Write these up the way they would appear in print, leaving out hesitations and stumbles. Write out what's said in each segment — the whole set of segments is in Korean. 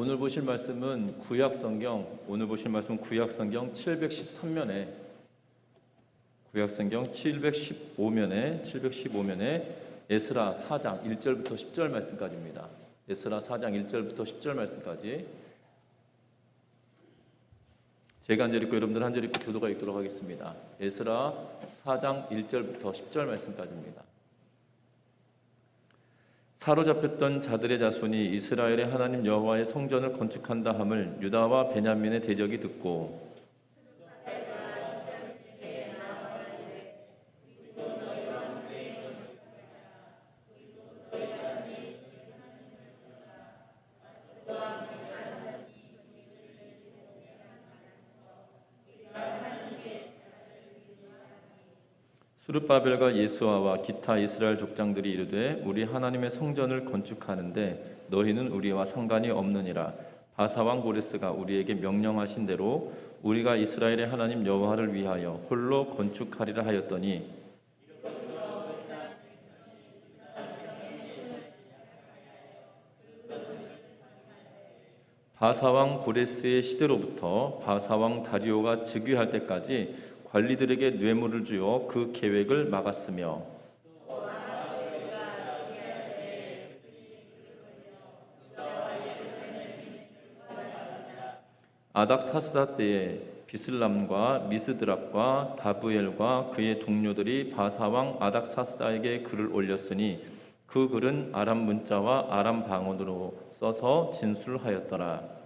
오늘 보실 말씀은 구약성경 713면에 구약성경 715면에 에스라 4장 1절부터 10절 말씀까지입니다. 에스라 4장 1절부터 10절 말씀까지 제가 한 절 읽고 여러분들 한 절 읽고 교도가 읽도록 하겠습니다. 에스라 4장 1절부터 10절 말씀까지입니다. 사로잡혔던 자들의 자손이 이스라엘의 하나님 여호와의 성전을 건축한다 함을 유다와 베냐민의 대적이 듣고 스룹바벨과 예수아와 기타 이스라엘 족장들이 이르되 우리 하나님의 성전을 건축하는데 너희는 우리와 상관이 없느니라. 바사왕 고레스가 우리에게 명령하신 대로 우리가 이스라엘의 하나님 여호와를 위하여 홀로 건축하리라 하였더니 바사왕 고레스의 시대로부터 바사왕 다리오가 즉위할 때까지 관리들에게 뇌물을 주어 그 계획을 막았으며 아닥사스다 때에 비슬람과 미스드락과 다브엘과 그의 동료들이 바사왕 아닥사스다에게 글을 올렸으니 그 글은 아람 문자와 아람 방언으로 써서 진술하였더라.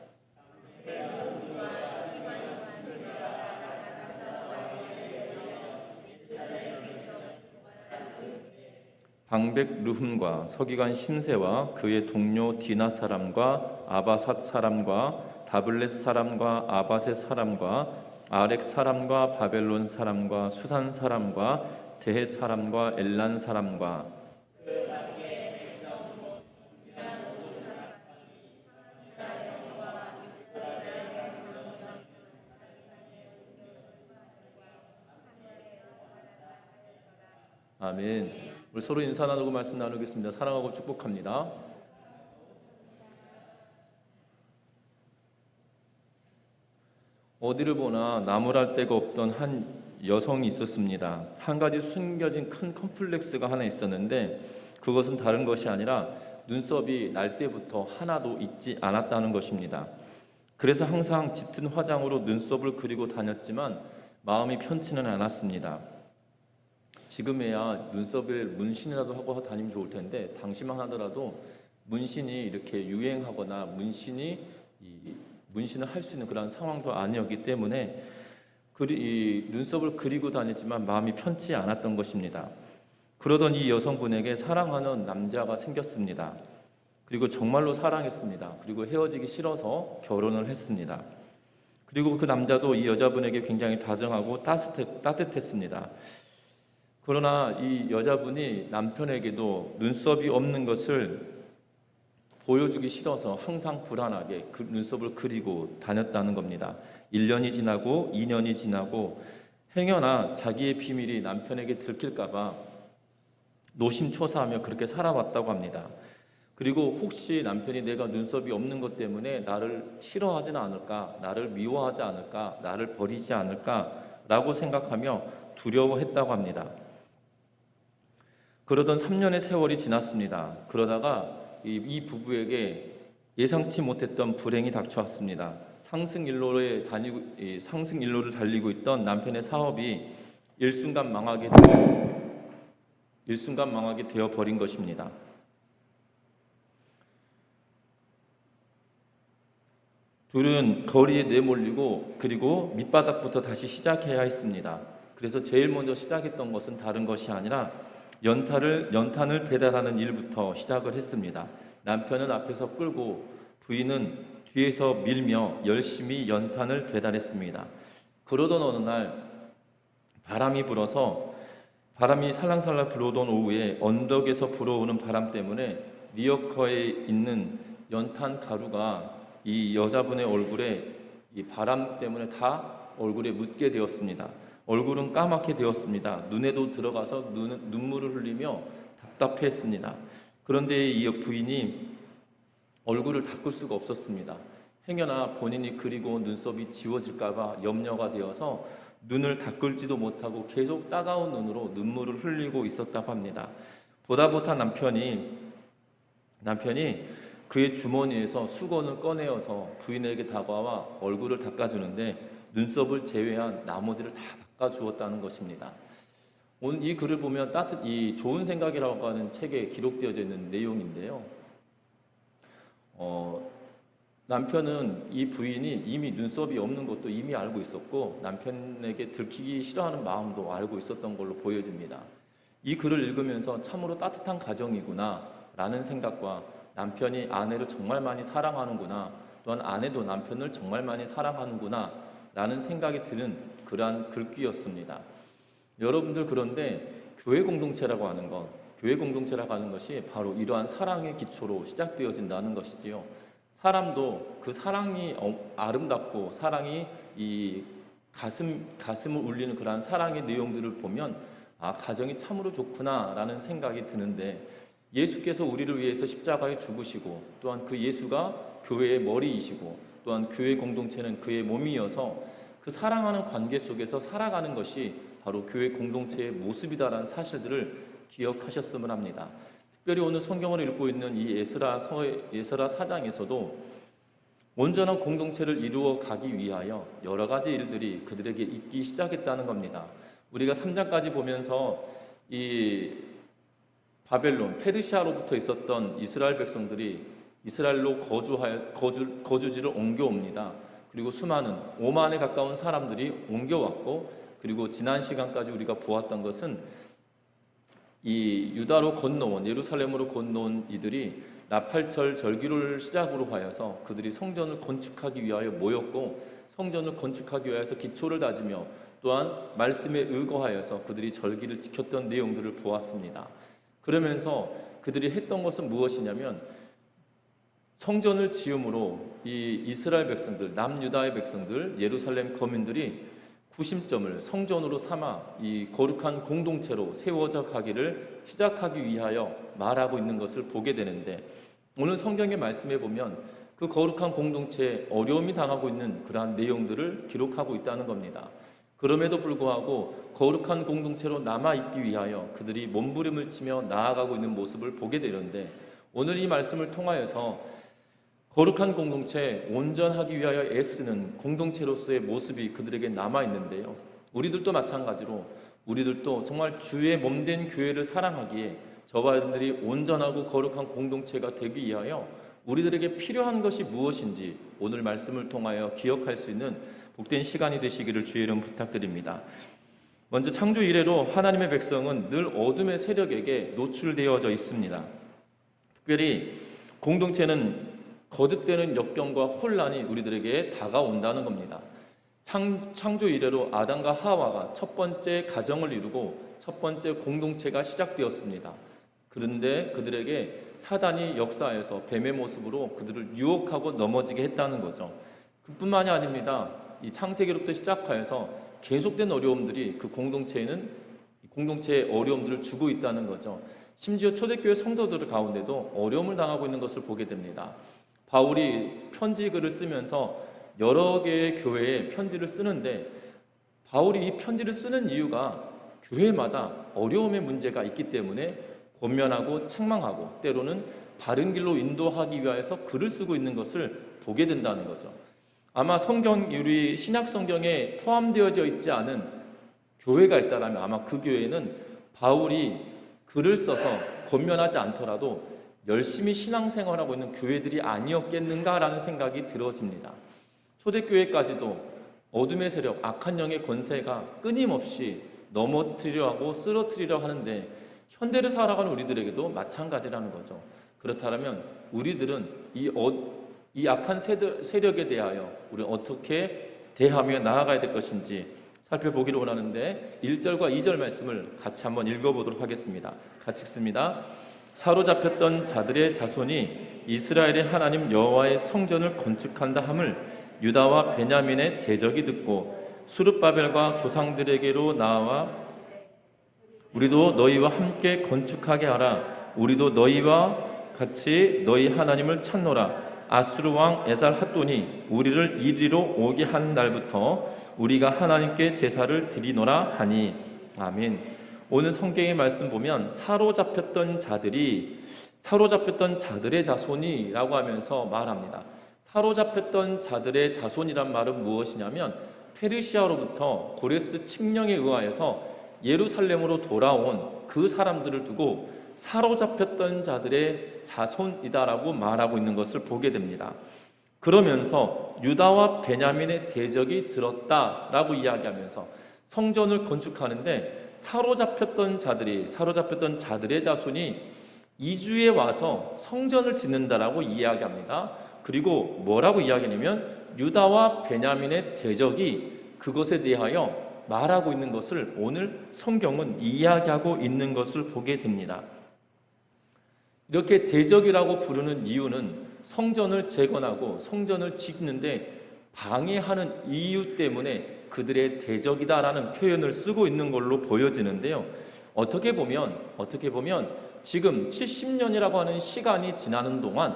방백 르흠과 서기관 심세와 그의 동료 디나 사람과 아바삿 사람과 다블렛 사람과 아바셋 사람과 아렉 사람과 바벨론 사람과 수산 사람과 데헷 사람과 엘란 사람과 아멘. 우리 서로 인사 나누고 말씀 나누겠습니다. 사랑하고 축복합니다. 어디를 보나 나무랄 데가 없던 한 여성이 있었습니다. 한 가지 숨겨진 큰 컴플렉스가 하나 있었는데 그것은 다른 것이 아니라 눈썹이 날 때부터 하나도 있지 않았다는 것입니다. 그래서 항상 짙은 화장으로 눈썹을 그리고 다녔지만 마음이 편치는 않았습니다. 지금에야 눈썹에 문신이라도 하고 다니면 좋을 텐데 당시만 하더라도 문신이 이렇게 유행하거나 문신을 할 수 있는 그런 상황도 아니었기 때문에 눈썹을 그리고 다녔지만 마음이 편치 않았던 것입니다. 그러던 이 여성분에게 사랑하는 남자가 생겼습니다. 그리고 정말로 사랑했습니다. 그리고 헤어지기 싫어서 결혼을 했습니다. 그리고 그 남자도 이 여자분에게 굉장히 다정하고 따뜻했습니다. 그러나 이 여자분이 남편에게도 눈썹이 없는 것을 보여주기 싫어서 항상 불안하게 그 눈썹을 그리고 다녔다는 겁니다. 1년이 지나고 2년이 지나고 행여나 자기의 비밀이 남편에게 들킬까봐 노심초사하며 그렇게 살아왔다고 합니다. 그리고 혹시 남편이 내가 눈썹이 없는 것 때문에 나를 싫어하지는 않을까, 나를 미워하지 않을까, 나를 버리지 않을까라고 생각하며 두려워했다고 합니다. 그러던 3년의 세월이 지났습니다. 그러다가 이 부부에게 예상치 못했던 불행이 닥쳐왔습니다. 상승일로를 달리고 있던 남편의 사업이 일순간 망하게 되어 버린 것입니다. 둘은 거리에 내몰리고 그리고 밑바닥부터 다시 시작해야 했습니다. 그래서 제일 먼저 시작했던 것은 다른 것이 아니라 연탄을 배달하는 일부터 시작을 했습니다. 남편은 앞에서 끌고 부인은 뒤에서 밀며 열심히 연탄을 배달했습니다. 그러던 어느 날 바람이 살랑살랑 불어오던 오후에 언덕에서 불어오는 바람 때문에 리어커에 있는 연탄 가루가 이 여자분의 얼굴에 이 바람 때문에 다 얼굴에 묻게 되었습니다. 얼굴은 까맣게 되었습니다. 눈에도 들어가서 눈물을 흘리며 답답했습니다. 그런데 이 부인이 얼굴을 닦을 수가 없었습니다. 행여나 본인이 그리고 눈썹이 지워질까봐 염려가 되어서 눈을 닦을지도 못하고 계속 따가운 눈으로 눈물을 흘리고 있었다고 합니다. 보다 못한 남편이 그의 주머니에서 수건을 꺼내어서 부인에게 다가와 얼굴을 닦아주는데 눈썹을 제외한 나머지를 다 닦아주었다는 것입니다. 오늘 이 글을 보면 이 좋은 생각이라고 하는 책에 기록되어져 있는 내용인데요. 남편은 이 부인이 이미 눈썹이 없는 것도 이미 알고 있었고 남편에게 들키기 싫어하는 마음도 알고 있었던 걸로 보여집니다. 이 글을 읽으면서 참으로 따뜻한 가정이구나 라는 생각과 남편이 아내를 정말 많이 사랑하는구나, 또한 아내도 남편을 정말 많이 사랑하는구나 라는 생각이 드는 그러한 글귀였습니다. 여러분들, 그런데 교회 공동체라고 하는 것이 바로 이러한 사랑의 기초로 시작되어진다는 것이지요. 사람도 그 사랑이 아름답고 사랑이 이 가슴을 울리는 그러한 사랑의 내용들을 보면 가정이 참으로 좋구나라는 생각이 드는데, 예수께서 우리를 위해서 십자가에 죽으시고 또한 그 예수가 교회의 머리이시고 또한 교회 공동체는 그의 몸이어서 그 사랑하는 관계 속에서 살아가는 것이 바로 교회 공동체의 모습이다라는 사실들을 기억하셨으면 합니다. 특별히 오늘 성경을 읽고 있는 이 에스라 4장에서도 온전한 공동체를 이루어 가기 위하여 여러 가지 일들이 그들에게 있기 시작했다는 겁니다. 우리가 3장까지 보면서 이 바벨론, 페르시아로부터 있었던 이스라엘 백성들이 이스라엘로 거주지를 옮겨옵니다. 그리고 수많은 5만에 가까운 사람들이 옮겨왔고, 그리고 지난 시간까지 우리가 보았던 것은 이 유다로 건너온, 예루살렘으로 건너온 이들이 나팔절 절기를 시작으로 하여서 그들이 성전을 건축하기 위하여 모였고, 성전을 건축하기 위해서 기초를 다지며 또한 말씀에 의거하여서 그들이 절기를 지켰던 내용들을 보았습니다. 그러면서 그들이 했던 것은 무엇이냐면, 성전을 지음으로 이 이스라엘 백성들, 남유다의 백성들, 예루살렘 거민들이 구심점을 성전으로 삼아 이 거룩한 공동체로 세워져 가기를 시작하기 위하여 말하고 있는 것을 보게 되는데, 오늘 성경의 말씀에 보면 그 거룩한 공동체에 어려움이 당하고 있는 그러한 내용들을 기록하고 있다는 겁니다. 그럼에도 불구하고 거룩한 공동체로 남아있기 위하여 그들이 몸부림을 치며 나아가고 있는 모습을 보게 되는데, 오늘 이 말씀을 통하여서 거룩한 공동체, 온전하기 위하여 애쓰는 공동체로서의 모습이 그들에게 남아있는데요, 우리들도 마찬가지로 우리들도 정말 주의 몸된 교회를 사랑하기에 저와 여러분들이 온전하고 거룩한 공동체가 되기 위하여 우리들에게 필요한 것이 무엇인지 오늘 말씀을 통하여 기억할 수 있는 복된 시간이 되시기를 주의 이름 부탁드립니다. 먼저 창조 이래로 하나님의 백성은 늘 어둠의 세력에게 노출되어져 있습니다. 특별히 공동체는 거듭되는 역경과 혼란이 우리들에게 다가온다는 겁니다. 창조 이래로 아담과 하와가 첫 번째 가정을 이루고 첫 번째 공동체가 시작되었습니다. 그런데 그들에게 사단이 역사해서 뱀의 모습으로 그들을 유혹하고 넘어지게 했다는 거죠. 그뿐만이 아닙니다. 이 창세기로부터 시작하여서 계속된 어려움들이 그 공동체에 어려움들을 주고 있다는 거죠. 심지어 초대교회 성도들 가운데도 어려움을 당하고 있는 것을 보게 됩니다. 바울이 편지글을 쓰면서 여러 개의 교회에 편지를 쓰는데, 바울이 이 편지를 쓰는 이유가 교회마다 어려움의 문제가 있기 때문에 권면하고 책망하고 때로는 바른 길로 인도하기 위해서 글을 쓰고 있는 것을 보게 된다는 거죠. 아마 우리 신약 성경에 포함되어져 있지 않은 교회가 있다면 아마 그 교회는 바울이 글을 써서 권면하지 않더라도 열심히 신앙생활하고 있는 교회들이 아니었겠는가라는 생각이 들어집니다. 초대교회까지도 어둠의 세력, 악한 영의 권세가 끊임없이 넘어뜨리려 하고 쓰러뜨리려 하는데, 현대를 살아가는 우리들에게도 마찬가지라는 거죠. 그렇다면 우리들은 이 악한 세력에 대하여 우리는 어떻게 대하며 나아가야 될 것인지 살펴보기를 원하는데, 1절과 2절 말씀을 같이 한번 읽어보도록 하겠습니다. 같이 읽습니다. 사로잡혔던 자들의 자손이 이스라엘의 하나님 여호와의 성전을 건축한다 함을 유다와 베냐민의 대적이 듣고 수르바벨과 조상들에게로 나와 우리도 너희와 함께 건축하게 하라. 우리도 너희와 같이 너희 하나님을 찾노라. 아수르 왕 에살 핫돈이 우리를 이리로 오게 한 날부터 우리가 하나님께 제사를 드리노라 하니. 아멘. 오늘 성경의 말씀 보면 사로잡혔던 자들의 자손이라고 하면서 말합니다. 사로잡혔던 자들의 자손이란 말은 무엇이냐면 페르시아로부터 고레스 칙령에 의하여서 예루살렘으로 돌아온 그 사람들을 두고 사로잡혔던 자들의 자손이다라고 말하고 있는 것을 보게 됩니다. 그러면서 유다와 베냐민의 대적이 들었다라고 이야기하면서 성전을 건축하는데 사로잡혔던 자들의 자손이 이주에 와서 성전을 짓는다라고 이야기합니다. 그리고 뭐라고 이야기하냐면 유다와 베냐민의 대적이 그것에 대하여 말하고 있는 것을 오늘 성경은 이야기하고 있는 것을 보게 됩니다. 이렇게 대적이라고 부르는 이유는 성전을 재건하고 성전을 짓는데 방해하는 이유 때문에 그들의 대적이다라는 표현을 쓰고 있는 걸로 보여지는데요. 어떻게 보면 지금 70년이라고 하는 시간이 지나는 동안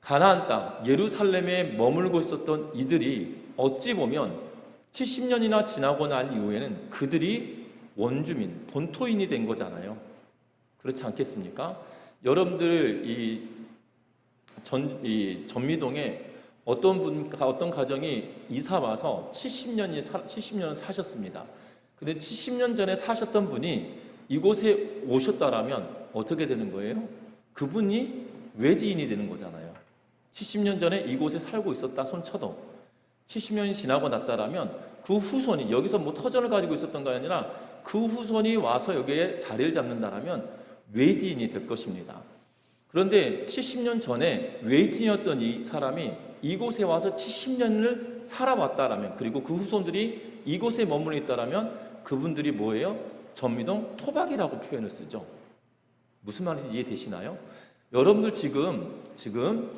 가나안 땅 예루살렘에 머물고 있었던 이들이 어찌 보면 70년이나 지나고 난 이후에는 그들이 원주민, 본토인이 된 거잖아요. 그렇지 않겠습니까? 여러분들 이 전미동에 어떤 가정이 이사 와서 70년 사셨습니다. 근데 70년 전에 사셨던 분이 이곳에 오셨다라면 어떻게 되는 거예요? 그분이 외지인이 되는 거잖아요. 70년 전에 이곳에 살고 있었다 손쳐도 70년이 지나고 났다라면 그 후손이 여기서 뭐 터전을 가지고 있었던 게 아니라 그 후손이 와서 여기에 자리를 잡는다라면 외지인이 될 것입니다. 그런데 70년 전에 외지인이었던 이 사람이 이곳에 와서 70년을 살아왔다라면, 그리고 그 후손들이 이곳에 머물러 있다라면 그분들이 뭐예요? 전미동 토박이라고 표현을 쓰죠. 무슨 말인지 이해되시나요? 여러분들 지금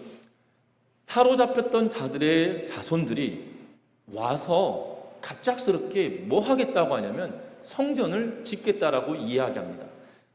사로잡혔던 자들의 자손들이 와서 갑작스럽게 뭐 하겠다고 하냐면 성전을 짓겠다라고 이야기합니다.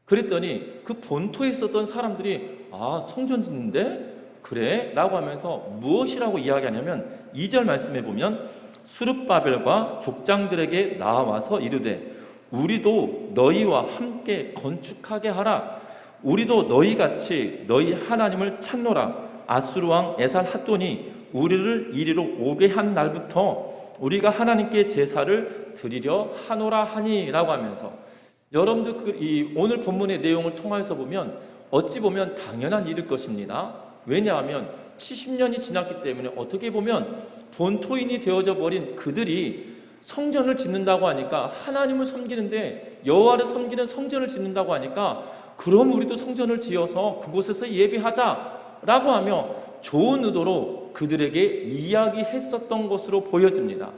그랬더니 그 본토에 있었던 사람들이 성전 짓는데? 그래? 라고 하면서 무엇이라고 이야기하냐면 2절 말씀에 보면 수룹바벨과 족장들에게 나와서 이르되 우리도 너희와 함께 건축하게 하라. 우리도 너희같이 너희 하나님을 찾노라. 아수르 왕 에살 핫돈이 우리를 이리로 오게 한 날부터 우리가 하나님께 제사를 드리려 하노라 하니 라고 하면서, 여러분들 이 오늘 본문의 내용을 통해서 보면 어찌 보면 당연한 일일 것입니다. 왜냐하면 70년이 지났기 때문에 어떻게 보면 본토인이 되어져 버린 그들이 성전을 짓는다고 하니까, 하나님을 섬기는데 여호와를 섬기는 성전을 짓는다고 하니까 그럼 우리도 성전을 지어서 그곳에서 예배하자라고 하며 좋은 의도로 그들에게 이야기했었던 것으로 보여집니다.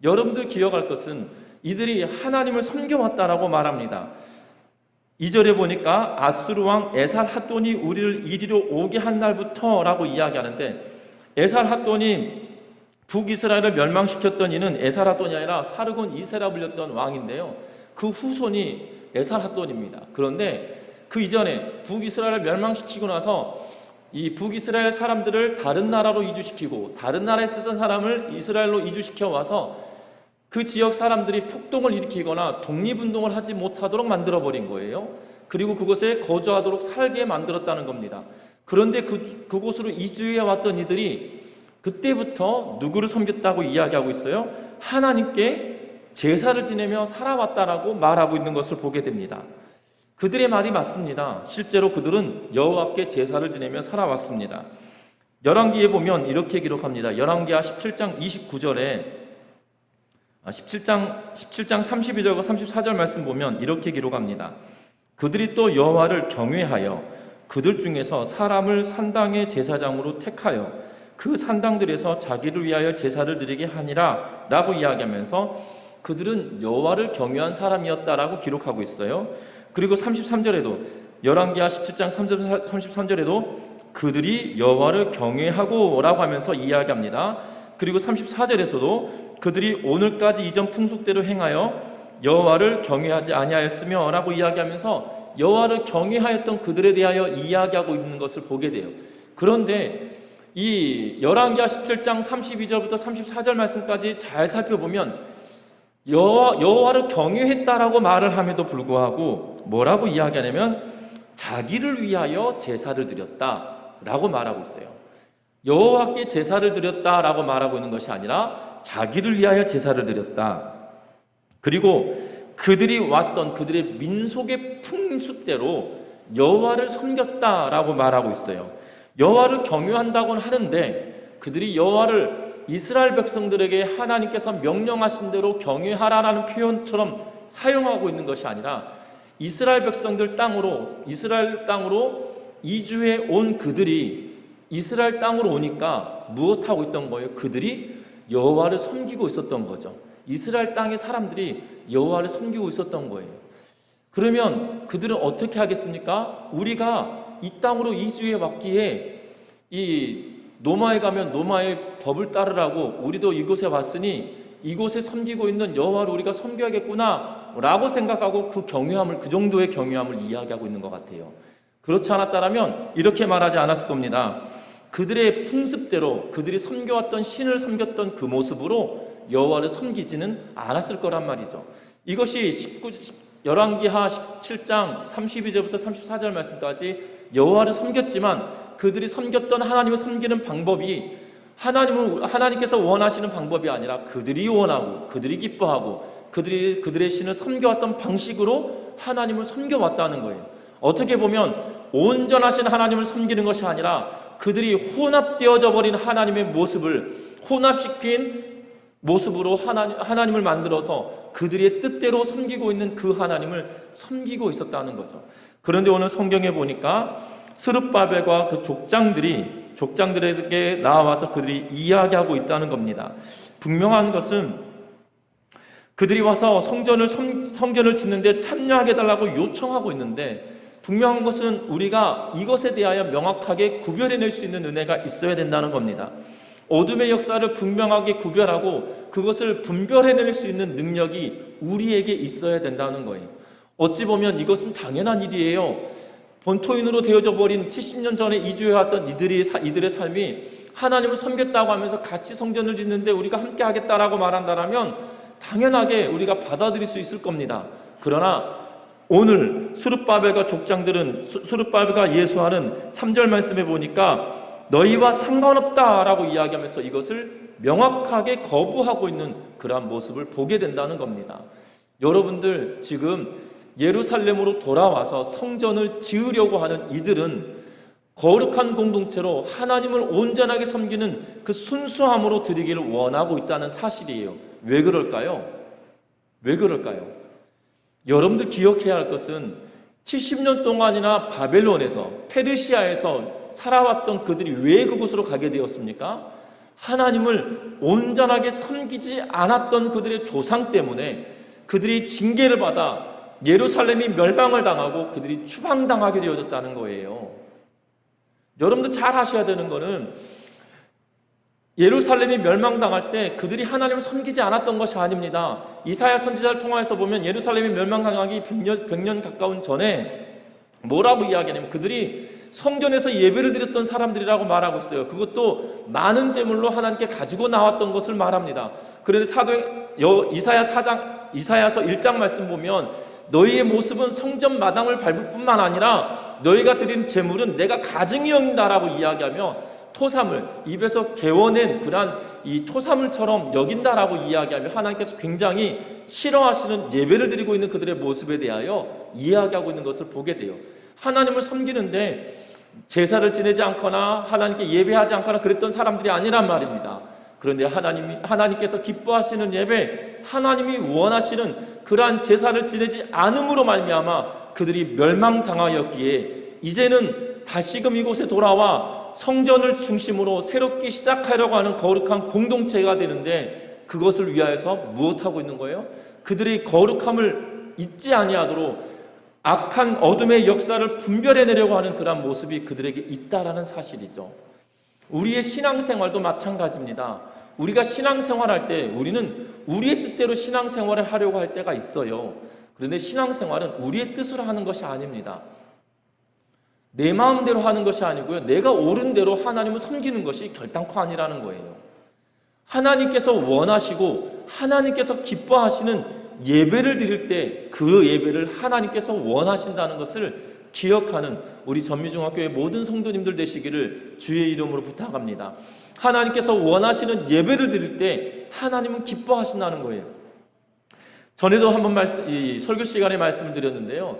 여러분들 기억할 것은 이들이 하나님을 섬겨왔다라고 말합니다. 2절에 보니까 아수르 왕 에살 핫돈이 우리를 이리로 오게 한 날부터 라고 이야기하는데, 에살 핫돈이 북이스라엘을 멸망시켰던 이는 에살 핫돈이 아니라 사르곤 이세라 불렸던 왕인데요, 그 후손이 에살 핫돈입니다. 그런데 그 이전에 북이스라엘을 멸망시키고 나서 이 북이스라엘 사람들을 다른 나라로 이주시키고 다른 나라에 쓰던 사람을 이스라엘로 이주시켜 와서 그 지역 사람들이 폭동을 일으키거나 독립운동을 하지 못하도록 만들어버린 거예요. 그리고 그곳에 거주하도록 살게 만들었다는 겁니다. 그런데 그곳으로 이주해 왔던 이들이 그때부터 누구를 섬겼다고 이야기하고 있어요? 하나님께 제사를 지내며 살아왔다라고 말하고 있는 것을 보게 됩니다. 그들의 말이 맞습니다. 실제로 그들은 여호와께 제사를 지내며 살아왔습니다. 열왕기에 보면 이렇게 기록합니다. 열왕기하 17장 29절에 17장 32절과 34절 말씀 보면 이렇게 기록합니다. 그들이 또 여호와를 경외하여 그들 중에서 사람을 산당의 제사장으로 택하여 그 산당들에서 자기를 위하여 제사를 드리게 하니라 라고 이야기하면서 그들은 여호와를 경외한 사람이었다라고 기록하고 있어요. 그리고 33절에도 열왕기하 17장 33절에도 그들이 여호와를 경외하고 라고 하면서 이야기합니다. 그리고 34절에서도 그들이 오늘까지 이전 풍속대로 행하여 여호와를 경외하지 아니하였으며 라고 이야기하면서 여호와를 경외하였던 그들에 대하여 이야기하고 있는 것을 보게 돼요. 그런데 이 열왕기하 17장 32절부터 34절 말씀까지 잘 살펴보면 여호와를 경외했다라고 말을 함에도 불구하고 뭐라고 이야기하냐면 자기를 위하여 제사를 드렸다라고 말하고 있어요. 여호와께 제사를 드렸다라고 말하고 있는 것이 아니라 자기를 위하여 제사를 드렸다. 그리고 그들이 왔던 그들의 민속의 풍습대로 여호와를 섬겼다라고 말하고 있어요. 여호와를 경외한다고는 하는데 그들이 여호와를 이스라엘 백성들에게 하나님께서 명령하신 대로 경외하라라는 표현처럼 사용하고 있는 것이 아니라 이스라엘 땅으로 이주해 온 그들이 이스라엘 땅으로 오니까 무엇하고 있던 거예요? 그들이 여호와를 섬기고 있었던 거죠. 이스라엘 땅의 사람들이 여호와를 섬기고 있었던 거예요. 그러면 그들은 어떻게 하겠습니까? 우리가 이 땅으로 이주해 왔기에 이 노마에 가면 노마의 법을 따르라고 우리도 이곳에 왔으니 이곳에 섬기고 있는 여호와를 우리가 섬겨야겠구나 라고 생각하고 그 정도의 경외함을 이야기하고 있는 것 같아요. 그렇지 않았다면 이렇게 말하지 않았을 겁니다. 그들의 풍습대로 그들이 섬겨왔던 신을 섬겼던 그 모습으로 여호와를 섬기지는 않았을 거란 말이죠. 이것이 열왕기하 17장 32절부터 34절 말씀까지 여호와를 섬겼지만 그들이 섬겼던 하나님을 섬기는 방법이 하나님께서 원하시는 방법이 아니라 그들이 원하고 그들이 기뻐하고 그들의 신을 섬겨왔던 방식으로 하나님을 섬겨왔다는 거예요. 어떻게 보면 온전하신 하나님을 섬기는 것이 아니라 그들이 혼합되어져 버린 하나님의 모습을 혼합시킨 모습으로 하나님을 만들어서 그들의 뜻대로 섬기고 있는 그 하나님을 섬기고 있었다는 거죠. 그런데 오늘 성경에 보니까 스룹바벨과 그 족장들에게 나와서 그들이 이야기하고 있다는 겁니다. 분명한 것은 그들이 와서 성전을 짓는데 참여하게 해달라고 요청하고 있는데 분명한 것은 우리가 이것에 대하여 명확하게 구별해낼 수 있는 은혜가 있어야 된다는 겁니다. 어둠의 역사를 분명하게 구별하고 그것을 분별해낼 수 있는 능력이 우리에게 있어야 된다는 거예요. 어찌 보면 이것은 당연한 일이에요. 본토인으로 되어져 버린 70년 전에 이주해왔던 이들의 삶이 하나님을 섬겼다고 하면서 같이 성전을 짓는데 우리가 함께 하겠다라고 말한다면 당연하게 우리가 받아들일 수 있을 겁니다. 그러나 오늘 스룹바벨과 족장들은 스룹바벨과 예수하는 3절 말씀에 보니까 너희와 상관없다라고 이야기하면서 이것을 명확하게 거부하고 있는 그러한 모습을 보게 된다는 겁니다. 여러분들 지금 예루살렘으로 돌아와서 성전을 지으려고 하는 이들은 거룩한 공동체로 하나님을 온전하게 섬기는 그 순수함으로 드리기를 원하고 있다는 사실이에요. 왜 그럴까요? 여러분들 기억해야 할 것은 70년 동안이나 바벨론에서 페르시아에서 살아왔던 그들이 왜 그곳으로 가게 되었습니까? 하나님을 온전하게 섬기지 않았던 그들의 조상 때문에 그들이 징계를 받아 예루살렘이 멸망을 당하고 그들이 추방당하게 되어졌다는 거예요. 여러분들 잘 아셔야 되는 거는 예루살렘이 멸망당할 때 그들이 하나님을 섬기지 않았던 것이 아닙니다. 이사야 선지자를 통해서 보면 예루살렘이 멸망당하기 100년 가까운 전에 뭐라고 이야기하냐면 그들이 성전에서 예배를 드렸던 사람들이라고 말하고 있어요. 그것도 많은 제물로 하나님께 가지고 나왔던 것을 말합니다. 그런데 이사야서 1장 말씀 보면 너희의 모습은 성전 마당을 밟을 뿐만 아니라 너희가 드린 제물은 내가 가증히 여긴다라고 이야기하며 토사물, 입에서 개워낸 그러한 이 토사물처럼 여긴다라고 이야기하며 하나님께서 굉장히 싫어하시는 예배를 드리고 있는 그들의 모습에 대하여 이야기하고 있는 것을 보게 돼요. 하나님을 섬기는데 제사를 지내지 않거나 하나님께 예배하지 않거나 그랬던 사람들이 아니란 말입니다. 그런데 하나님께서 기뻐하시는 예배, 하나님이 원하시는 그러한 제사를 지내지 않음으로 말미암아 그들이 멸망당하였기에 이제는 다시금 이곳에 돌아와 성전을 중심으로 새롭게 시작하려고 하는 거룩한 공동체가 되는데 그것을 위하여서 무엇하고 있는 거예요? 그들의 거룩함을 잊지 아니하도록 악한 어둠의 역사를 분별해내려고 하는 그러한 모습이 그들에게 있다라는 사실이죠. 우리의 신앙생활도 마찬가지입니다. 우리가 신앙생활할 때 우리는 우리의 뜻대로 신앙생활을 하려고 할 때가 있어요. 그런데 신앙생활은 우리의 뜻으로 하는 것이 아닙니다. 내 마음대로 하는 것이 아니고요. 내가 옳은 대로 하나님을 섬기는 것이 결단코 아니라는 거예요. 하나님께서 원하시고 하나님께서 기뻐하시는 예배를 드릴 때 그 예배를 하나님께서 원하신다는 것을 기억하는 우리 전미중학교의 모든 성도님들 되시기를 주의 이름으로 부탁합니다. 하나님께서 원하시는 예배를 드릴 때 하나님은 기뻐하신다는 거예요. 전에도 한번 설교 시간에 말씀을 드렸는데요.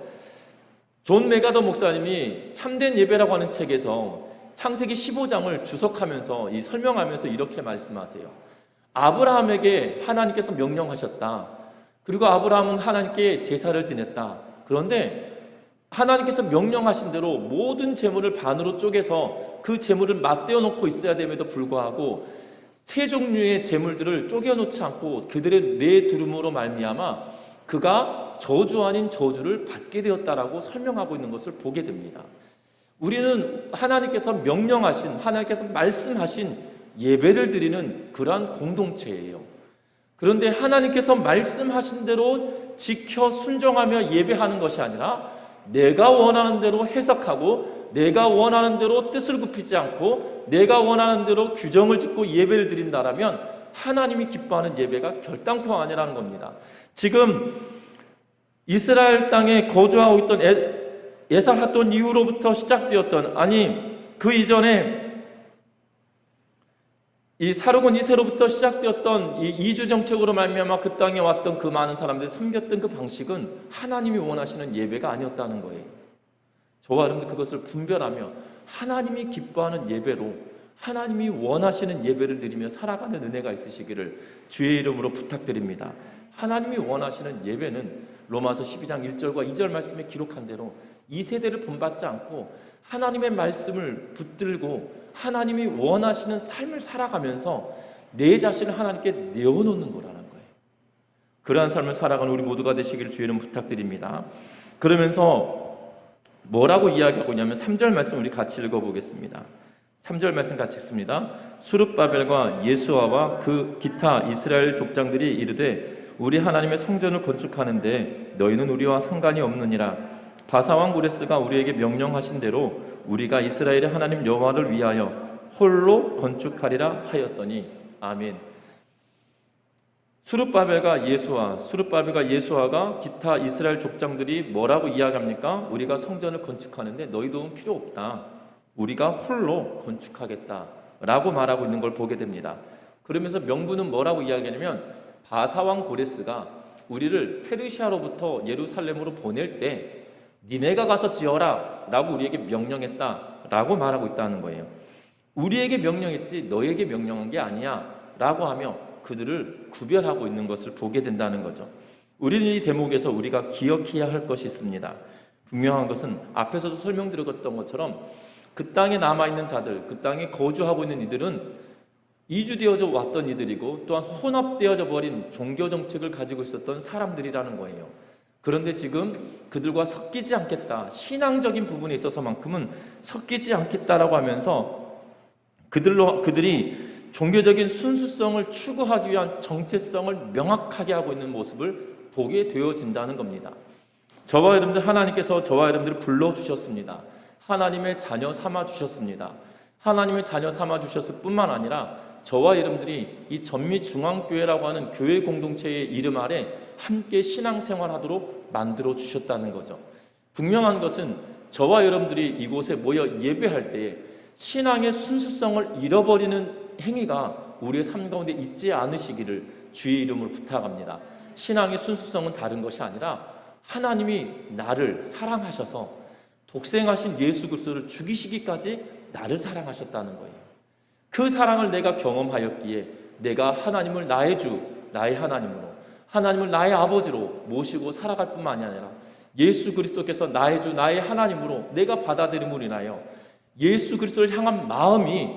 존 메가더 목사님이 참된 예배라고 하는 책에서 창세기 15장을 주석하면서 설명하면서 이렇게 말씀하세요. 아브라함에게 하나님께서 명령하셨다. 그리고 아브라함은 하나님께 제사를 지냈다. 그런데 하나님께서 명령하신 대로 모든 재물을 반으로 쪼개서 그 재물을 맞대어 놓고 있어야 됨에도 불구하고 세 종류의 재물들을 쪼개 놓지 않고 그들의 뇌 두름으로 말미암아 그가 저주 아닌 저주를 받게 되었다라고 설명하고 있는 것을 보게 됩니다. 우리는 하나님께서 명령하신, 하나님께서 말씀하신 예배를 드리는 그러한 공동체예요. 그런데 하나님께서 말씀하신 대로 지켜 순종하며 예배하는 것이 아니라 내가 원하는 대로 해석하고 내가 원하는 대로 뜻을 굽히지 않고 내가 원하는 대로 규정을 짓고 예배를 드린다라면 하나님이 기뻐하는 예배가 결단코 아니라는 겁니다. 지금 이스라엘 땅에 거주하고 있던 에살핫돈 이후로부터 시작되었던, 아니 그 이전에 이 사르곤 2세로부터 시작되었던 이 이주 정책으로 말미암아 그 땅에 왔던 그 많은 사람들이 섬겼던 그 방식은 하나님이 원하시는 예배가 아니었다는 거예요. 저와 여러분들 그것을 분별하며 하나님이 기뻐하는 예배로 하나님이 원하시는 예배를 드리며 살아가는 은혜가 있으시기를 주의 이름으로 부탁드립니다. 하나님이 원하시는 예배는 로마서 12장 1절과 2절 말씀에 기록한 대로 이 세대를 본받지 않고 하나님의 말씀을 붙들고 하나님이 원하시는 삶을 살아가면서 내 자신을 하나님께 내어놓는 거라는 거예요. 그러한 삶을 살아가는 우리 모두가 되시기를 주의 이름 부탁드립니다. 그러면서 뭐라고 이야기하고 있냐면 3절 말씀 우리 같이 읽어보겠습니다. 3절 말씀 같이 읽습니다. 수룹바벨과 예수아와 그 기타 이스라엘 족장들이 이르되 우리 하나님의 성전을 건축하는데 너희는 우리와 상관이 없느니라. 바사왕 고레스가 우리에게 명령하신 대로 우리가 이스라엘의 하나님 여호와를 위하여 홀로 건축하리라 하였더니. 아멘. 수룹바벨과 예수아가 기타 이스라엘 족장들이 뭐라고 이야기합니까? 우리가 성전을 건축하는데 너희 도움 필요 없다. 우리가 홀로 건축하겠다 라고 말하고 있는 걸 보게 됩니다. 그러면서 명분은 뭐라고 이야기하냐면 바사왕 고레스가 우리를 페르시아로부터 예루살렘으로 보낼 때 니네가 가서 지어라 라고 우리에게 명령했다 라고 말하고 있다는 거예요. 우리에게 명령했지 너에게 명령한 게 아니야 라고 하며 그들을 구별하고 있는 것을 보게 된다는 거죠. 우리는 이 대목에서 우리가 기억해야 할 것이 있습니다. 분명한 것은 앞에서도 설명드렸던 것처럼 그 땅에 남아있는 자들, 그 땅에 거주하고 있는 이들은 이주되어져 왔던 이들이고 또한 혼합되어져 버린 종교 정책을 가지고 있었던 사람들이라는 거예요. 그런데 지금 그들과 섞이지 않겠다, 신앙적인 부분에 있어서만큼은 섞이지 않겠다라고 하면서 그들이 종교적인 순수성을 추구하기 위한 정체성을 명확하게 하고 있는 모습을 보게 되어진다는 겁니다. 저와 여러분들, 하나님께서 저와 여러분들을 불러주셨습니다. 하나님의 자녀 삼아주셨습니다. 하나님의 자녀 삼아주셨을 뿐만 아니라 저와 여러분들이 이 전미중앙교회라고 하는 교회 공동체의 이름 아래 함께 신앙생활하도록 만들어 주셨다는 거죠. 분명한 것은 저와 여러분들이 이곳에 모여 예배할 때에 신앙의 순수성을 잃어버리는 행위가 우리의 삶 가운데 있지 않으시기를 주의 이름으로 부탁합니다. 신앙의 순수성은 다른 것이 아니라 하나님이 나를 사랑하셔서 독생하신 예수 그리스도를 죽이시기까지 나를 사랑하셨다는 거예요. 그 사랑을 내가 경험하였기에 내가 하나님을 나의 주, 나의 하나님으로, 하나님을 나의 아버지로 모시고 살아갈 뿐만이 아니라 예수 그리스도께서 나의 주, 나의 하나님으로 내가 받아들임으로 인하여 예수 그리스도를 향한 마음이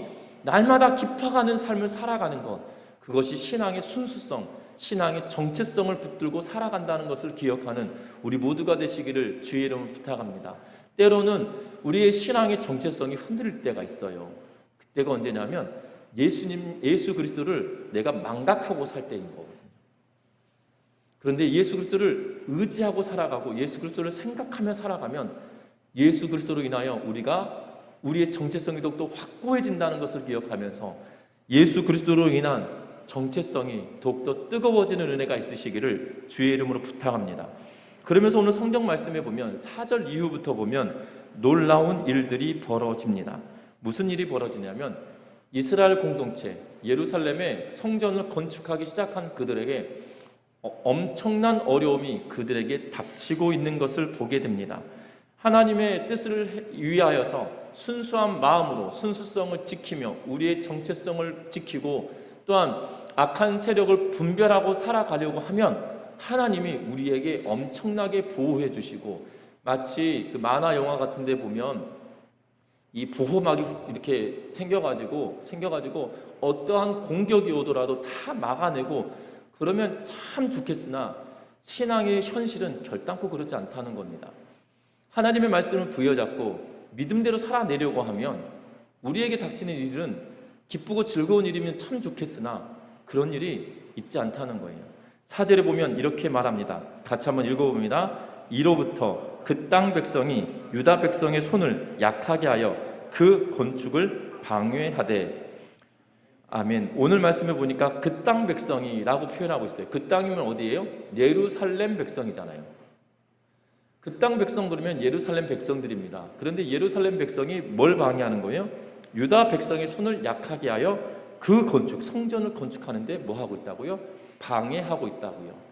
날마다 깊어가는 삶을 살아가는 것, 그것이 신앙의 순수성, 신앙의 정체성을 붙들고 살아간다는 것을 기억하는 우리 모두가 되시기를 주의 이름으로 부탁합니다. 때로는 우리의 신앙의 정체성이 흔들릴 때가 있어요. 그때가 언제냐면 예수 그리스도를 내가 망각하고 살 때인 거거든요. 그런데 예수 그리스도를 의지하고 살아가고 예수 그리스도를 생각하며 살아가면 예수 그리스도로 인하여 우리의 정체성이 더욱더 확고해진다는 것을 기억하면서 예수 그리스도로 인한 정체성이 더욱더 뜨거워지는 은혜가 있으시기를 주의 이름으로 부탁합니다. 그러면서 오늘 성경 말씀에 보면 4절 이후부터 보면 놀라운 일들이 벌어집니다. 무슨 일이 벌어지냐면 이스라엘 공동체, 예루살렘의 성전을 건축하기 시작한 그들에게 엄청난 어려움이 그들에게 닥치고 있는 것을 보게 됩니다. 하나님의 뜻을 위하여서 순수한 마음으로 순수성을 지키며 우리의 정체성을 지키고 또한 악한 세력을 분별하고 살아가려고 하면 하나님이 우리에게 엄청나게 보호해 주시고, 마치 그 만화 영화 같은 데 보면 이 보호막이 이렇게 생겨가지고 어떠한 공격이 오더라도 다 막아내고 그러면 참 좋겠으나 신앙의 현실은 결단코 그렇지 않다는 겁니다. 하나님의 말씀을 부여잡고 믿음대로 살아내려고 하면 우리에게 닥치는 일은 기쁘고 즐거운 일이면 참 좋겠으나 그런 일이 있지 않다는 거예요. 4절에 보면 이렇게 말합니다. 같이 한번 읽어봅니다. 이로부터 그 땅 백성이 유다 백성의 손을 약하게 하여 그 건축을 방해하되. 아멘. 오늘 말씀에 보니까 그 땅 백성이라고 표현하고 있어요. 그 땅이면 어디예요? 예루살렘 백성이잖아요. 그 땅 백성 그러면 예루살렘 백성들입니다. 그런데 예루살렘 백성이 뭘 방해하는 거예요? 유다 백성의 손을 약하게 하여 그 건축, 성전을 건축하는데 뭐 하고 있다고요? 방해하고 있다고요.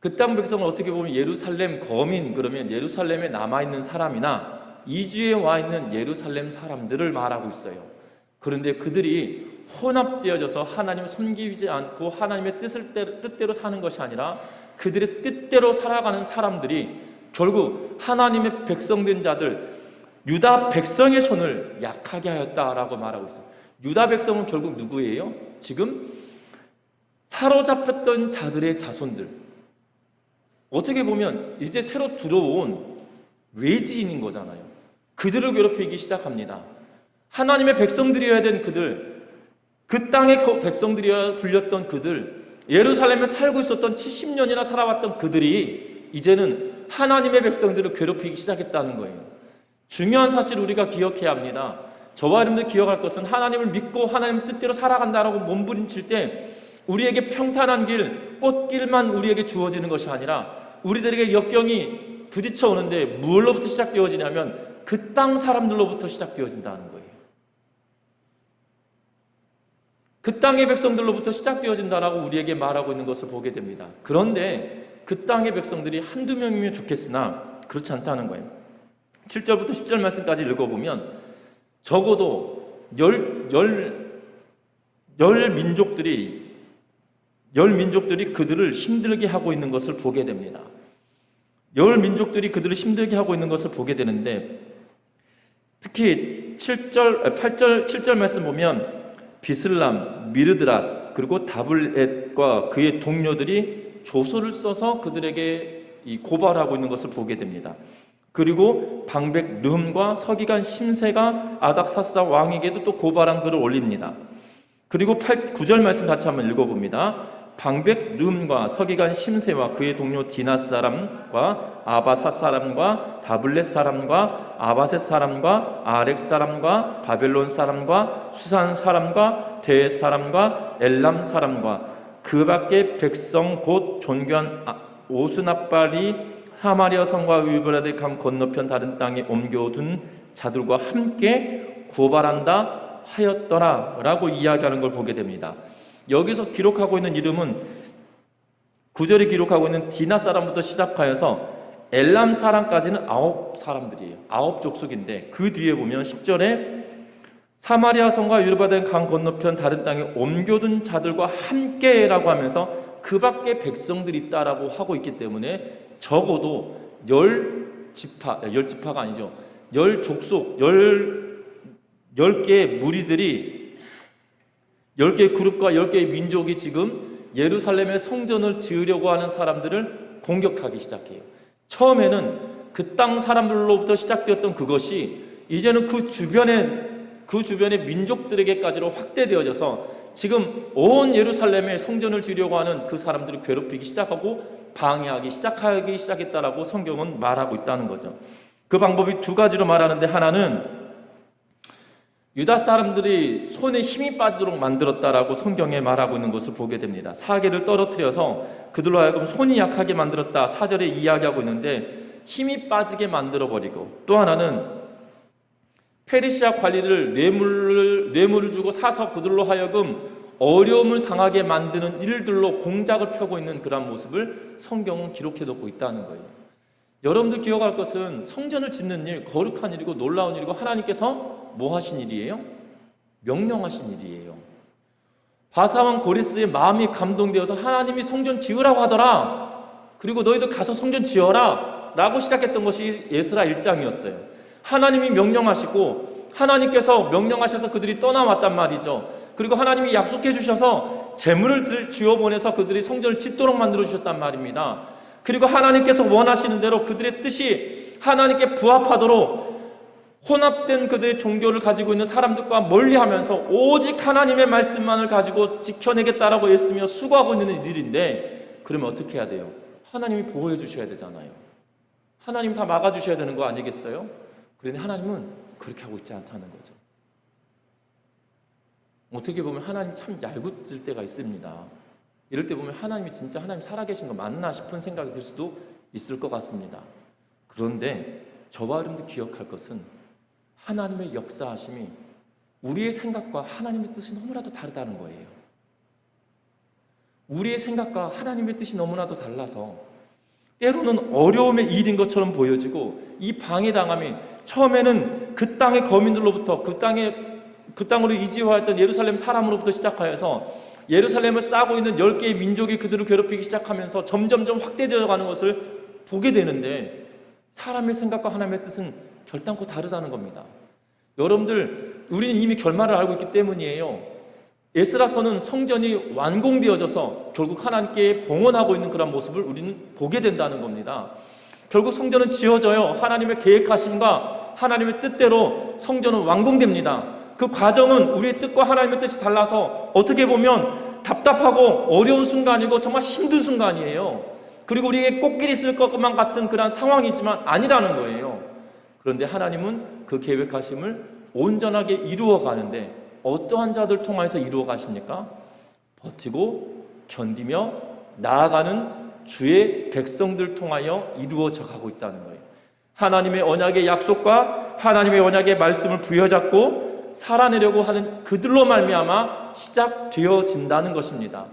그 땅 백성은 어떻게 보면 예루살렘 거민, 그러면 예루살렘에 남아있는 사람이나 이주에 와 있는 예루살렘 사람들을 말하고 있어요. 그런데 그들이 혼합되어져서 하나님을 섬기지 않고 하나님의 뜻대로 사는 것이 아니라 그들의 뜻대로 살아가는 사람들이 결국 하나님의 백성된 자들, 유다 백성의 손을 약하게 하였다라고 말하고 있어요. 유다 백성은 결국 누구예요? 지금 사로잡혔던 자들의 자손들, 어떻게 보면 이제 새로 들어온 외지인인 거잖아요. 그들을 괴롭히기 시작합니다. 하나님의 백성들이어야 된 그들, 그 땅의 백성들이어야 불렸던 그들, 예루살렘에 살고 있었던 70년이나 살아왔던 그들이 이제는 하나님의 백성들을 괴롭히기 시작했다는 거예요. 중요한 사실 우리가 기억해야 합니다. 저와 여러분들 기억할 것은 하나님을 믿고 하나님 뜻대로 살아간다라고 몸부림칠 때 우리에게 평탄한 길, 꽃길만 우리에게 주어지는 것이 아니라 우리들에게 역경이 부딪혀 오는데 무엇로부터 시작되어지냐면 그 땅 사람들로부터 시작되어진다는 거예요. 그 땅의 백성들로부터 시작되어진다라고 우리에게 말하고 있는 것을 보게 됩니다. 그런데 그 땅의 백성들이 한두 명이면 좋겠으나 그렇지 않다는 거예요. 7절부터 10절 말씀까지 읽어보면 적어도 열 민족들이 그들을 힘들게 하고 있는 것을 보게 됩니다. 열 민족들이 그들을 힘들게 하고 있는 것을 보게 되는데, 특히 7절 말씀 보면 비슬람, 미르드랏, 그리고 다블렛과 그의 동료들이 조소를 써서 그들에게 고발하고 있는 것을 보게 됩니다. 그리고 방백 르흠과 서기관 심세가 아닥사스다 왕에게도 또 고발한 글을 올립니다. 그리고 9절 말씀 같이 한번 읽어봅니다. 방백 르흠과 서기관 심세와 그의 동료 디나 사람과 아바사 사람과 다블렛 사람과 아바셋 사람과 아렉 사람과 바벨론 사람과 수산 사람과 대 사람과 엘람 사람과 그 밖에 백성 곧 존귀한 오스나발이 사마리아 성과 유브라데 강 건너편 다른 땅에 옮겨둔 자들과 함께 고발한다 하였더라 라고 이야기하는 걸 보게 됩니다. 여기서 기록하고 있는 이름은 9절에 기록하고 있는 디나 사람부터 시작하여서 엘람 사람까지는 9사람들이에요. 9족속인데 그 뒤에 보면 10절에 사마리아 성과 유브라데 강 건너편 다른 땅에 옮겨둔 자들과 함께라고 하면서 그 밖에 백성들이 있다라고 하고 있기 때문에 적어도 10지파가 아니죠. 10족속, 10개의 무리들이 10개의 그룹과 10개의 민족이 지금 예루살렘의 성전을 지으려고 하는 사람들을 공격하기 시작해요. 처음에는 그 땅 사람들로부터 시작되었던 그것이 이제는 그 주변의 그 주변의 민족들에게까지로 확대되어져서 지금 온 예루살렘에 성전을 지으려고 하는 그 사람들을 괴롭히기 시작하고 방해하기 시작했다라고 성경은 말하고 있다는 거죠. 그 방법이 두 가지로 말하는데, 하나는 유다 사람들이 손에 힘이 빠지도록 만들었다라고 성경에 말하고 있는 것을 보게 됩니다. 사계를 떨어뜨려서 그들로 하여금 손이 약하게 만들었다, 4절에 이야기하고 있는데 힘이 빠지게 만들어버리고, 또 하나는 페르시아 관리를 뇌물을 주고 사서 그들로 하여금 어려움을 당하게 만드는 일들로 공작을 펴고 있는 그런 모습을 성경은 기록해놓고 있다는 거예요. 여러분들 기억할 것은 성전을 짓는 일, 거룩한 일이고 놀라운 일이고 하나님께서 뭐 하신 일이에요? 명령하신 일이에요. 바사왕 고레스의 마음이 감동되어서 하나님이 성전 지으라고 하더라, 그리고 너희도 가서 성전 지어라 라고 시작했던 것이 에스라 1장이었어요. 하나님이 명령하시고 하나님께서 명령하셔서 그들이 떠나왔단 말이죠. 그리고 하나님이 약속해 주셔서 재물을 쥐어보내서 그들이 성전을 짓도록 만들어 주셨단 말입니다. 그리고 하나님께서 원하시는 대로 그들의 뜻이 하나님께 부합하도록 혼합된 그들의 종교를 가지고 있는 사람들과 멀리하면서 오직 하나님의 말씀만을 가지고 지켜내겠다라고 애쓰며 수고하고 있는 일인데, 그러면 어떻게 해야 돼요? 하나님이 보호해 주셔야 되잖아요. 하나님 다 막아주셔야 되는 거 아니겠어요? 그런데 하나님은 그렇게 하고 있지 않다는 거죠. 어떻게 보면 하나님 참 얄궂을 때가 있습니다. 이럴 때 보면 하나님이 진짜 하나님 살아계신 거 맞나 싶은 생각이 들 수도 있을 것 같습니다. 그런데 저와 여러분도 기억할 것은 하나님의 역사하심이 우리의 생각과 하나님의 뜻이 너무나도 다르다는 거예요. 우리의 생각과 하나님의 뜻이 너무나도 달라서 때로는 어려움의 일인 것처럼 보여지고, 이 방해당함이 처음에는 그 땅의 거민들로부터 그 땅으로 이주하였던 예루살렘 사람으로부터 시작하여서 예루살렘을 싸고 있는 10개의 민족이 그들을 괴롭히기 시작하면서 점점점 확대되어 가는 것을 보게 되는데, 사람의 생각과 하나님의 뜻은 결단코 다르다는 겁니다. 여러분들, 우리는 이미 결말을 알고 있기 때문이에요. 에스라서는 성전이 완공되어져서 결국 하나님께 봉헌하고 있는 그런 모습을 우리는 보게 된다는 겁니다. 결국 성전은 지어져요. 하나님의 계획하심과 하나님의 뜻대로 성전은 완공됩니다. 그 과정은 우리의 뜻과 하나님의 뜻이 달라서 어떻게 보면 답답하고 어려운 순간이고 정말 힘든 순간이에요. 그리고 우리에게 꽃길이 있을 것만 같은 그런 상황이지만 아니라는 거예요. 그런데 하나님은 그 계획하심을 온전하게 이루어 가는데 어떠한 자들 통해서 이루어 가십니까? 버티고 견디며 나아가는 주의 백성들 통하여 이루어져 가고 있다는 거예요. 하나님의 언약의 약속과 하나님의 언약의 말씀을 부여잡고 살아내려고 하는 그들로 말미암아 시작되어진다는 것입니다.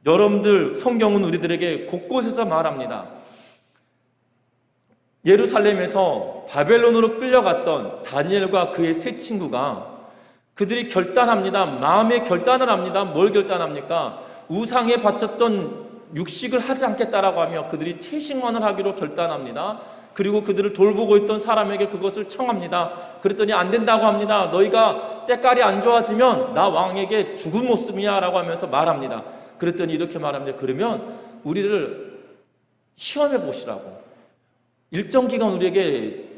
여러분들, 성경은 우리들에게 곳곳에서 말합니다. 예루살렘에서 바벨론으로 끌려갔던 다니엘과 그의 세 친구가 그들이 결단합니다. 마음의 결단을 합니다. 뭘 결단합니까? 우상에 바쳤던 육식을 하지 않겠다라고 하며 그들이 채식만을 하기로 결단합니다. 그리고 그들을 돌보고 있던 사람에게 그것을 청합니다. 그랬더니 안 된다고 합니다. 너희가 때깔이 안 좋아지면 나 왕에게 죽은 모습이야 라고 하면서 말합니다. 그랬더니 이렇게 말합니다. 그러면 우리를 시험해 보시라고, 일정 기간 우리에게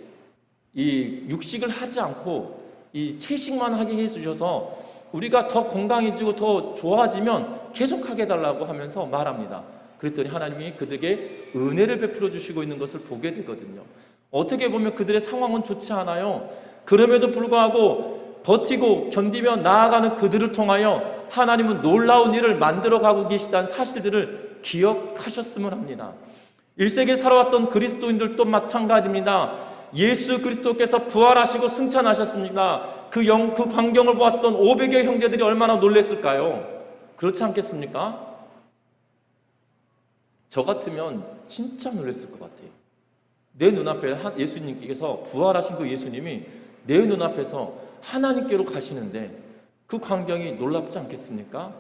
이 육식을 하지 않고 이 채식만 하게 해주셔서 우리가 더 건강해지고 더 좋아지면 계속하게 해달라고 하면서 말합니다. 그랬더니 하나님이 그들에게 은혜를 베풀어 주시고 있는 것을 보게 되거든요. 어떻게 보면 그들의 상황은 좋지 않아요. 그럼에도 불구하고 버티고 견디며 나아가는 그들을 통하여 하나님은 놀라운 일을 만들어가고 계시다는 사실들을 기억하셨으면 합니다. 1세기에 살아왔던 그리스도인들도 마찬가지입니다. 예수 그리스도께서 부활하시고 승천하셨습니다. 그 광경을 보았던 500여 형제들이 얼마나 놀랐을까요? 그렇지 않겠습니까? 저 같으면 진짜 놀랐을 것 같아요. 내 눈앞에 예수님께서, 부활하신 그 예수님이 내 눈앞에서 하나님께로 가시는데 그 광경이 놀랍지 않겠습니까?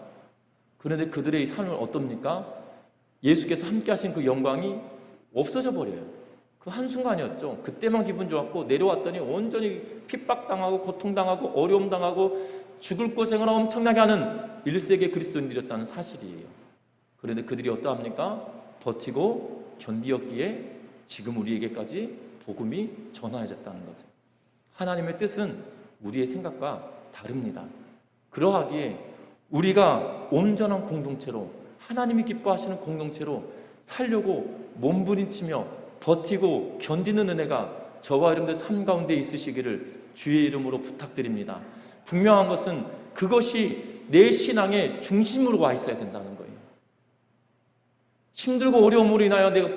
그런데 그들의 삶은 어떻습니까? 예수께서 함께 하신 그 영광이 없어져 버려요. 그 한순간이었죠. 그때만 기분 좋았고 내려왔더니 온전히 핍박당하고 고통당하고 어려움당하고 죽을 고생을 엄청나게 하는 1세기 그리스도인들이었다는 사실이에요. 그런데 그들이 어떠합니까? 버티고 견디었기에 지금 우리에게까지 복음이 전하여졌다는 거죠. 하나님의 뜻은 우리의 생각과 다릅니다. 그러하기에 우리가 온전한 공동체로, 하나님이 기뻐하시는 공동체로 살려고 몸부림치며 버티고 견디는 은혜가 저와 여러분들 삶 가운데 있으시기를 주의 이름으로 부탁드립니다. 분명한 것은 그것이 내 신앙의 중심으로 와 있어야 된다는 거예요. 힘들고 어려움으로 인하여 내가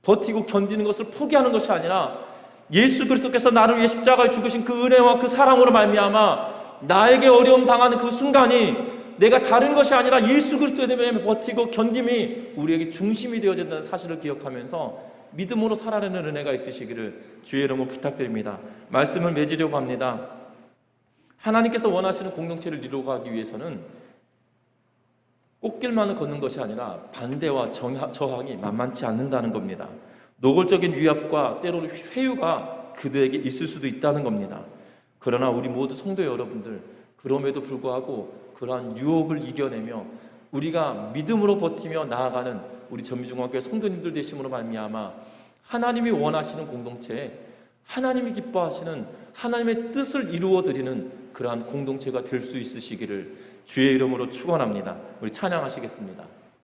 버티고 견디는 것을 포기하는 것이 아니라 예수 그리스도께서 나를 위해 십자가에 죽으신 그 은혜와 그 사랑으로 말미암아 나에게 어려움 당하는 그 순간이 내가 다른 것이 아니라 예수 그리스도에 대해 버티고 견딤이 우리에게 중심이 되어진다는 사실을 기억하면서 믿음으로 살아내는 은혜가 있으시기를 주의 이름으로 부탁드립니다. 말씀을 맺으려고 합니다. 하나님께서 원하시는 공동체를 이루어가기 위해서는 꽃길만을 걷는 것이 아니라 반대와 저항이 만만치 않는다는 겁니다. 노골적인 위압과 때로는 회유가 그들에게 있을 수도 있다는 겁니다. 그러나 우리 모두 성도 여러분들, 그럼에도 불구하고 그러한 유혹을 이겨내며 우리가 믿음으로 버티며 나아가는 우리 전미중학교의 성도님들 되심으로 말미암아 하나님이 원하시는 공동체에 하나님이 기뻐하시는 하나님의 뜻을 이루어드리는 그러한 공동체가 될 수 있으시기를 주의 이름으로 축원합니다. 우리 찬양하시겠습니다.